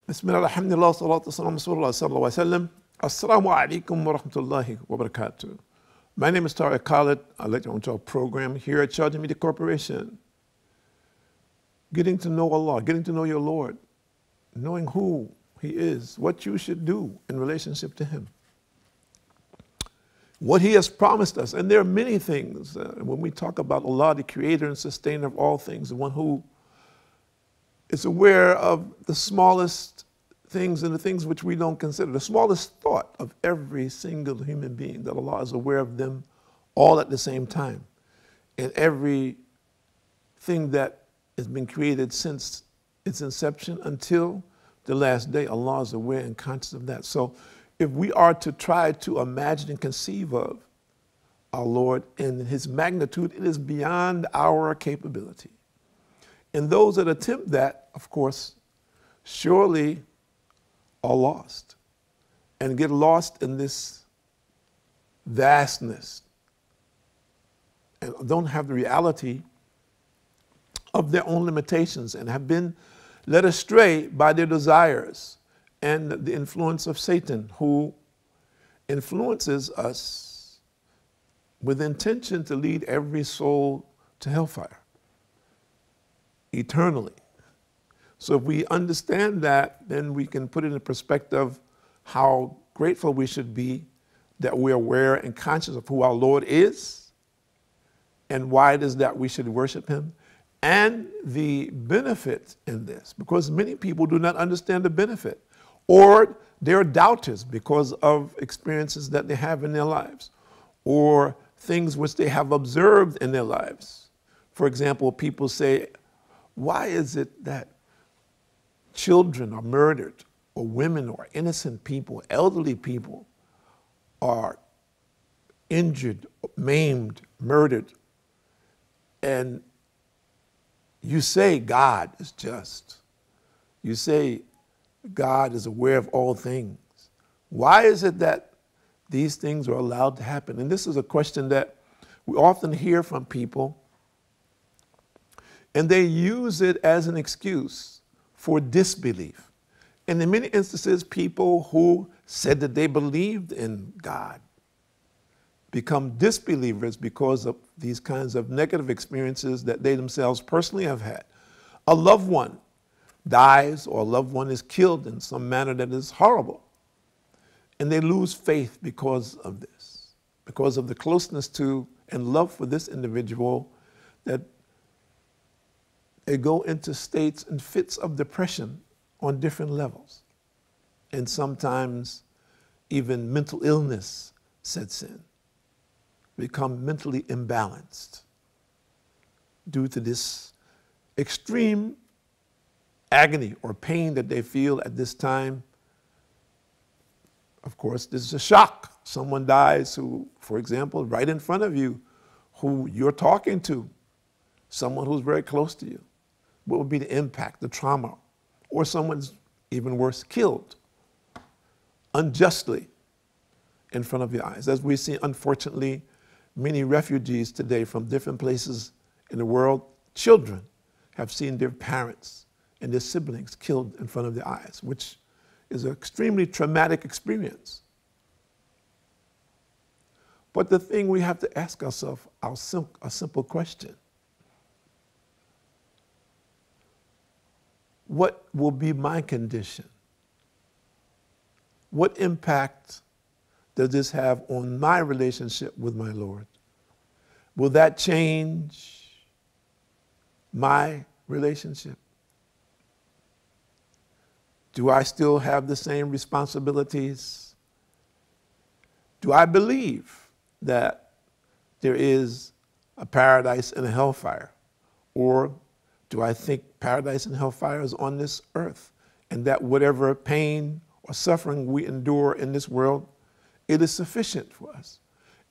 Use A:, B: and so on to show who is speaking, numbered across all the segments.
A: Bismillah, alhamdulillah, salatu wassalamu ala sallallahu alayhi wa sallam. Assalamu alaikum wa rahmatullahi wa barakatuh. My name is Tariq Khalid. I'd like to welcome to our program here at Sharjah Media Corporation. Getting to know Allah, getting to know your Lord, knowing who He is, what you should do in relationship to Him, what He has promised us. And there are many things. When we talk about Allah, the creator and sustainer of all things, the one who is aware of the smallest things and the things which we don't consider, the smallest thought of every single human being, that Allah is aware of them all at the same time. And everything that has been created since its inception until the last day, Allah is aware and conscious of that. So if we are to try to imagine and conceive of our Lord and His magnitude, it is beyond our capability. And those that attempt that, of course, surely are lost and get lost in this vastness and don't have the reality of their own limitations and have been led astray by their desires and the influence of Satan, who influences us with intention to lead every soul to hellfire eternally. So if we understand that, then we can put it in perspective how grateful we should be that we're aware and conscious of who our Lord is and why it is that we should worship Him, and the benefit in this, because many people do not understand the benefit, or they're doubters because of experiences that they have in their lives, or things which they have observed in their lives. For example, people say, why is it that children are murdered, or women or innocent people, elderly people are injured, maimed, murdered? And you say God is just. You say God is aware of all things. Why is it that these things are allowed to happen? And this is a question that we often hear from people, and they use it as an excuse for disbelief. And in many instances, people who said that they believed in God become disbelievers because of these kinds of negative experiences that they themselves personally have had. A loved one dies, or a loved one is killed in some manner that is horrible, and they lose faith because of this, because of the closeness to and love for this individual, that they go into states and fits of depression on different levels. And sometimes even mental illness sets in, become mentally imbalanced due to this extreme agony or pain that they feel at this time. Of course, this is a shock. Someone dies who, for example, right in front of you, who you're talking to, someone who's very close to you. What would be the impact, the trauma? Or someone's, even worse, killed unjustly in front of your eyes. As we see, unfortunately, many refugees today from different places in the world, children have seen their parents and their siblings killed in front of their eyes, which is an extremely traumatic experience. But the thing we have to ask ourselves, a simple question: what will be my condition? What impact does this have on my relationship with my Lord? Will that change my relationship? Do I still have the same responsibilities? Do I believe that there is a paradise and a hellfire? Or do I think paradise and hellfire is on this earth, and that whatever pain or suffering we endure in this world, it is sufficient for us?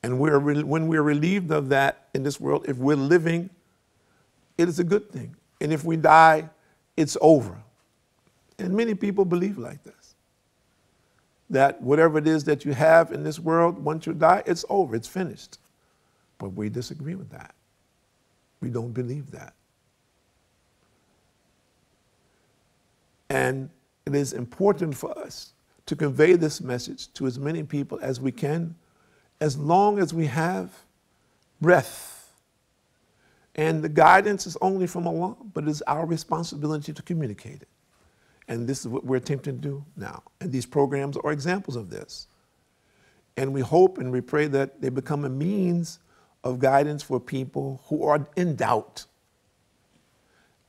A: And when we're relieved of that in this world, if we're living, it is a good thing. And if we die, it's over. And many people believe like this, that whatever it is that you have in this world, once you die, it's over, it's finished. But we disagree with that. We don't believe that. And it is important for us to convey this message to as many people as we can, as long as we have breath. And the guidance is only from Allah, but it is our responsibility to communicate it. And this is what we're attempting to do now. And these programs are examples of this. And we hope and we pray that they become a means of guidance for people who are in doubt,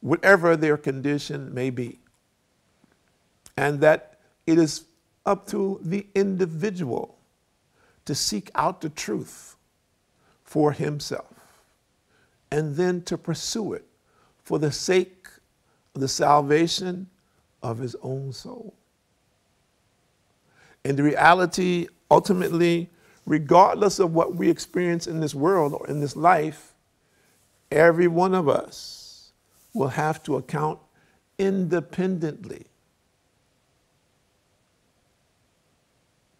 A: whatever their condition may be. And that it is up to the individual to seek out the truth for himself and then to pursue it for the sake of the salvation of his own soul. And the reality, ultimately, regardless of what we experience in this world or in this life, every one of us will have to account independently.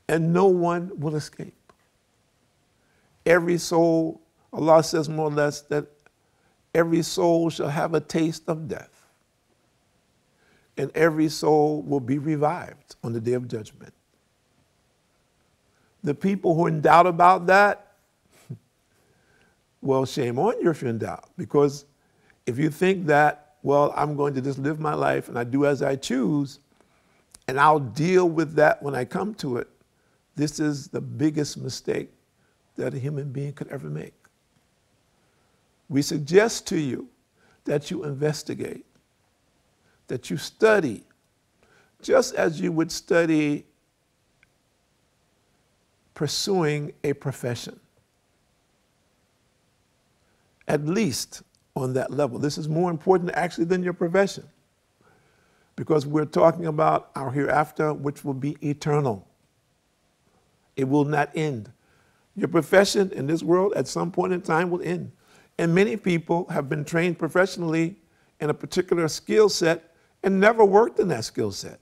A: And no one will escape. Every soul, Allah says more or less that every soul shall have a taste of death. And every soul will be revived on the day of judgment. The people who are in doubt about that, well, shame on you if you're in doubt. Because if you think that, well, I'm going to just live my life and I do as I choose, and I'll deal with that when I come to it, this is the biggest mistake that a human being could ever make. We suggest to you that you investigate, that you study, just as you would study pursuing a profession. At least on that level. This is more important actually than your profession, because we're talking about our hereafter, which will be eternal. It will not end. Your profession in this world at some point in time will end. And many people have been trained professionally in a particular skill set and never worked in that skill set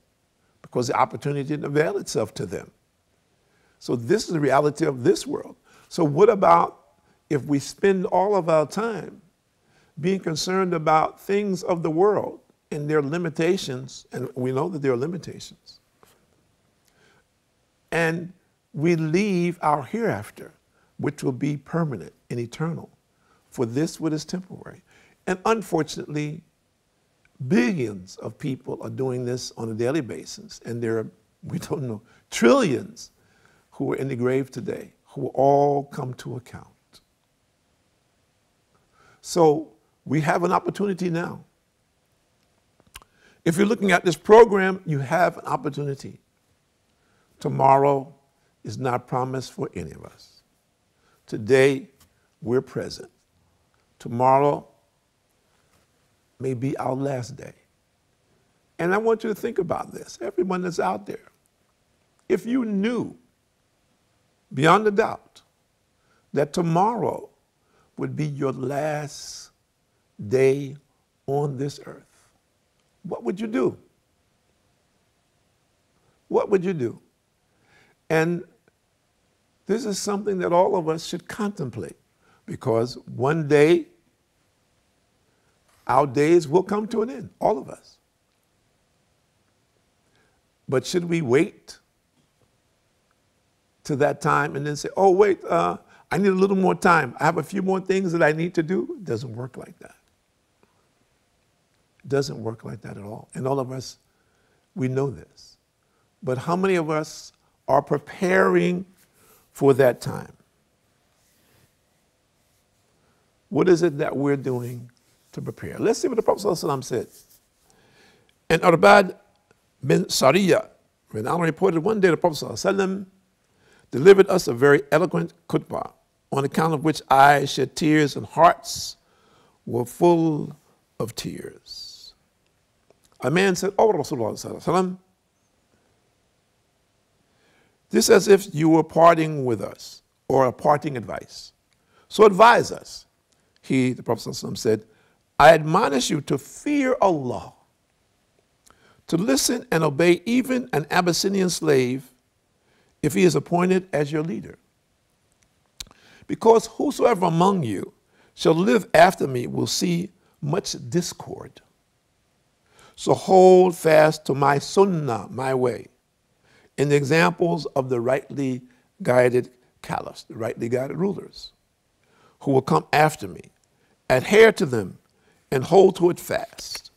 A: because the opportunity didn't avail itself to them. So this is the reality of this world. So what about if we spend all of our time being concerned about things of the world and their limitations, and we know that there are limitations, and we leave our hereafter, which will be permanent and eternal, for this what is temporary. And unfortunately, billions of people are doing this on a daily basis, and there are, we don't know, trillions who are in the grave today, who will all come to account. So we have an opportunity now. If you're looking at this program, you have an opportunity. Tomorrow is not promised for any of us. Today, we're present. Tomorrow may be our last day. And I want you to think about this, everyone that's out there. If you knew, beyond a doubt, that tomorrow would be your last day on this earth, what would you do? What would you do? And this is something that all of us should contemplate, because one day our days will come to an end, all of us. But should we wait to that time and then say, oh, wait, I need a little more time. I have a few more things that I need to do? It doesn't work like that. It doesn't work like that at all. And all of us, we know this. But how many of us are preparing for that time? What is it that we're doing to prepare? Let's see what the Prophet ﷺ said. And Arbad bin Sharjah, when Allah reported one day the Prophet ﷺ delivered us a very eloquent khutbah, on account of which eyes shed tears and hearts were full of tears. A man said, oh Rasulullah sallallahu alaihi wasallam, this as if you were parting with us, or a parting advice. So advise us. He, the Prophet ﷺ, said, I admonish you to fear Allah, to listen and obey even an Abyssinian slave if he is appointed as your leader. Because whosoever among you shall live after me will see much discord. So hold fast to my sunnah, my way, in the examples of the rightly guided caliphs, the rightly guided rulers, who will come after me. Adhere to them and hold to it fast.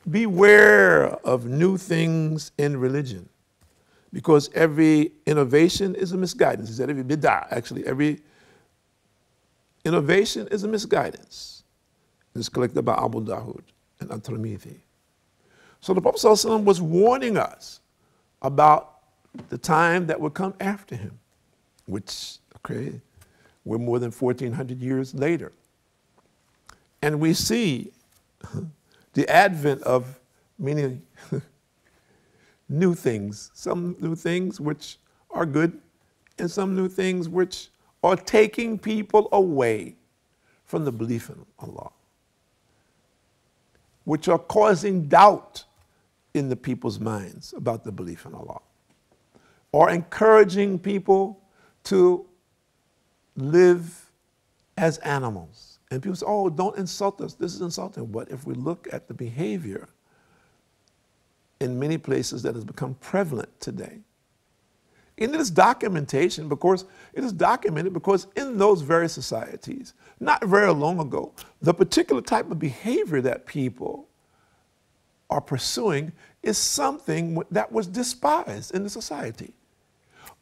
A: Beware of new things in religion, because every innovation is a misguidance. He said every bid'ah, actually, every innovation is a misguidance. It's collected by Abu Dawood and At-Tirmidhi. So the Prophet ﷺ was warning us about the time that would come after him, which, okay, we're more than 1,400 years later. And we see the advent of many new things, some new things which are good, and some new things which are taking people away from the belief in Allah, which are causing doubt in the people's minds about the belief in Allah, or encouraging people to live as animals. And people say, oh, don't insult us, this is insulting. But if we look at the behavior in many places that has become prevalent today, and it is documentation, because it is documented because in those very societies, not very long ago, the particular type of behavior that people are pursuing is something that was despised in the society.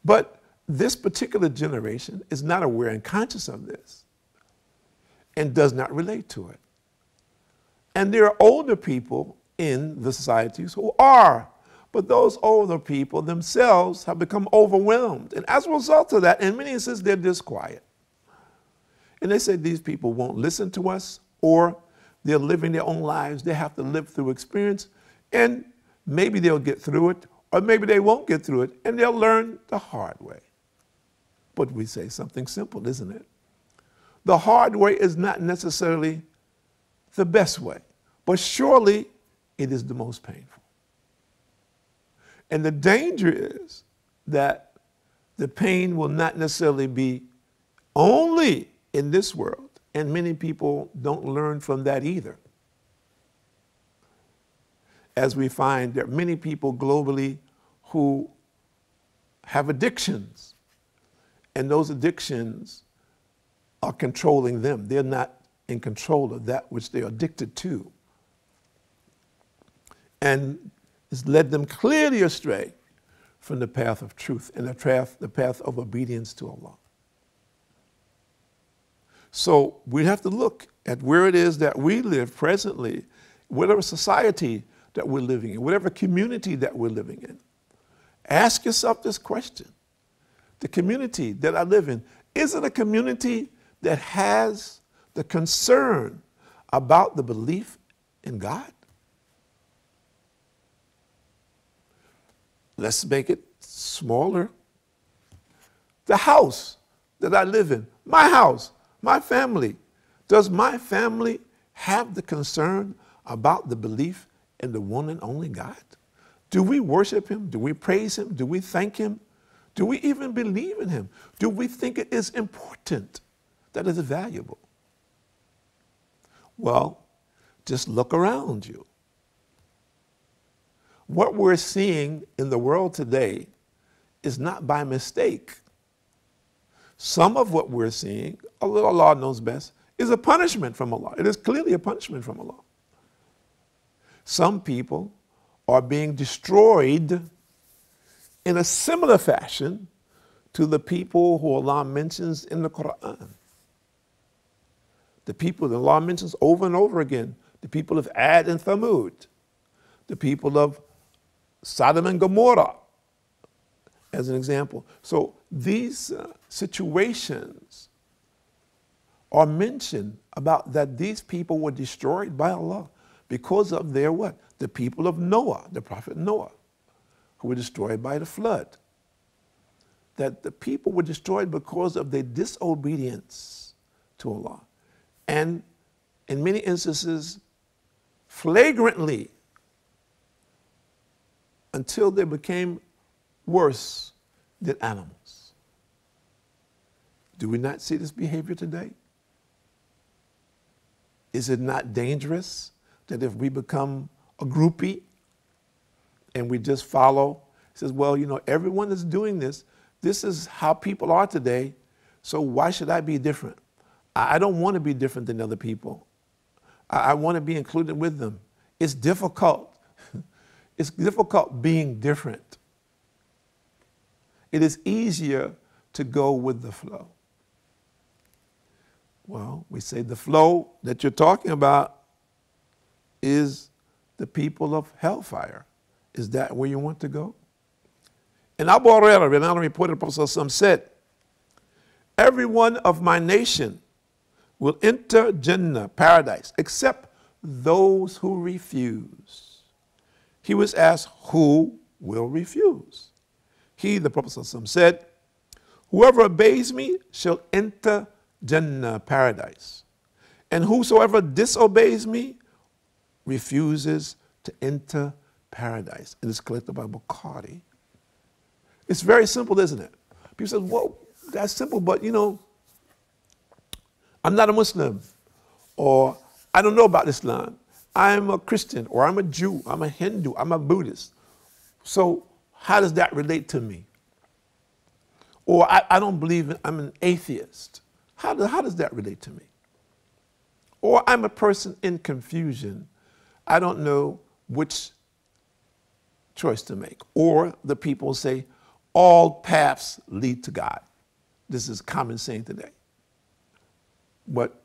A: But this particular generation is not aware and conscious of this and does not relate to it. And there are older people in the societies who are, but those older people themselves have become overwhelmed. And as a result of that, in many instances, they're disquiet. And they say these people won't listen to us, or they're living their own lives. They have to live through experience, and maybe they'll get through it, or maybe they won't get through it, and they'll learn the hard way. But we say something simple, isn't it? The hard way is not necessarily the best way, but surely it is the most painful. And the danger is that the pain will not necessarily be only in this world, and many people don't learn from that either. As we find there are many people globally who have addictions, and those addictions are controlling them. They're not in control of that which they're addicted to. And it's led them clearly astray from the path of truth and the path of obedience to Allah. So we have to look at where it is that we live presently, whatever society that we're living in, whatever community that we're living in. Ask yourself this question. The community that I live in, is it a community that has the concern about the belief in God? Let's make it smaller. The house that I live in, my house, my family, does my family have the concern about the belief in the one and only God? Do we worship him? Do we praise him? Do we thank him? Do we even believe in him? Do we think it is important, that it is valuable? Well, just look around you. What we're seeing in the world today is not by mistake. Some of what we're seeing, Allah knows best, is a punishment from Allah. It is clearly a punishment from Allah. Some people are being destroyed in a similar fashion to the people who Allah mentions in the Quran. The people that Allah mentions over and over again, the people of Ad and Thamud, the people of Sodom and Gomorrah, as an example. So these situations are mentioned about that these people were destroyed by Allah because of their what? The people of Noah, the prophet Noah, who were destroyed by the flood. That the people were destroyed because of their disobedience to Allah. And in many instances, flagrantly, until they became worse than animals. Do we not see this behavior today? Is it not dangerous that if we become a groupie and we just follow. He says, well, you know, everyone is doing this. This is how people are today, so why should I be different? I don't want to be different than other people. I want to be included with them. It's difficult. It's difficult being different. It is easier to go with the flow. Well, we say the flow that you're talking about is the people of hellfire. Is that where you want to go? In Abu Hurairah, Renan reported, the Prophet said, every one of my nation will enter Jannah, paradise, except those who refuse. He was asked, who will refuse? He, the Prophet said, whoever obeys me shall enter Jannah, paradise. And whosoever disobeys me refuses to enter paradise. It is collected by Bukhari. It's very simple, isn't it? People say, well, that's simple, but you know, I'm not a Muslim, or I don't know about Islam. I'm a Christian, or I'm a Jew, I'm a Hindu, I'm a Buddhist. So how does that relate to me? Or I don't believe I'm an atheist. How does that relate to me? Or I'm a person in confusion. I don't know which choice to make. Or the people say, all paths lead to God. This is common saying today. But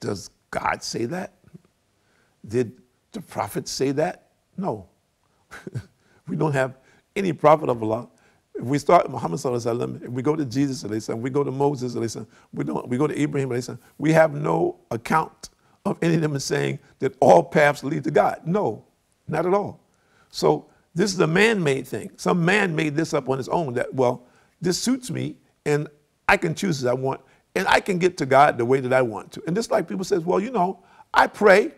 A: does God say that? Did the prophet say that? No. We don't have any prophet of Allah. If we start Muhammad sallallahu alaihi wasallam, if we go to Jesus sallallahu alaihi wasallam, we go to Moses sallallahu alaihi wasallam, we go to Ibrahim sallallahu alaihi wasallam, we have no account of any of them saying that all paths lead to God. No, not at all. So this is a man-made thing. Some man made this up on his own that, well, this suits me and I can choose as I want and I can get to God the way that I want to. And just like people say, well, you know, I pray.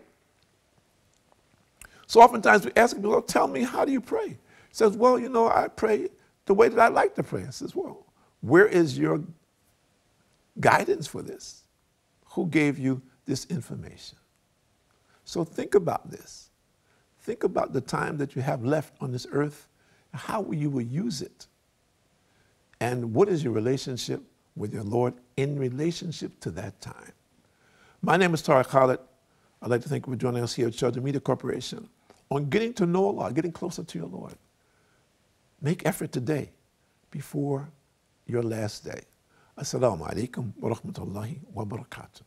A: So oftentimes we ask people, well, tell me, how do you pray? He says, well, you know, I pray the way that I like to pray. I says, well, where is your guidance for this? Who gave you this information? So think about this. Think about the time that you have left on this earth, and how you will use it. And what is your relationship with your Lord in relationship to that time? My name is Tariq Khalid. I'd like to thank you for joining us here at Sharjah Media Corporation on getting to know Allah, getting closer to your Lord. Make effort today before your last day. Assalamu alaikum wa rahmatullahi wa barakatuh.